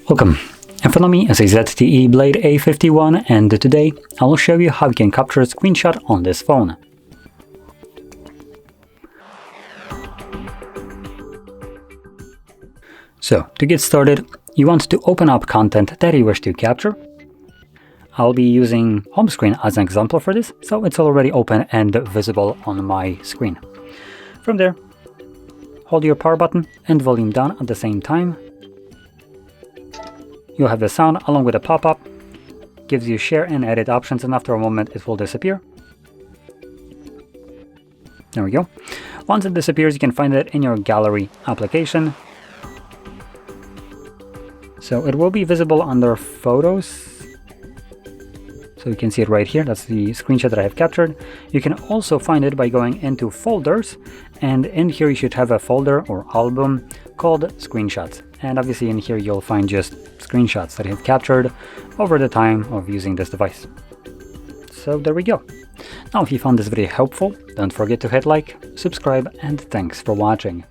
Welcome, in front of me is a ZTE Blade A51 and today I will show you how you can capture a screenshot on this phone. So, to get started, you want to open up content that you wish to capture. I'll be using home screen as an example for this, so it's already open and visible on my screen. From there, hold your power button and volume down at the same time. You'll have the sound along with a pop-up, gives you share and edit options, and after a moment it will disappear. There we go. Once it disappears, you can find it in your gallery application. So it will be visible under photos. So you can see it right here. That's the screenshot that I have captured. You can also find it by going into folders, and in here you should have a folder or album called screenshots. And obviously in here you'll find just screenshots that I have captured over the time of using this device. So there we go. Now if you found this video helpful, don't forget to hit like, subscribe, and thanks for watching.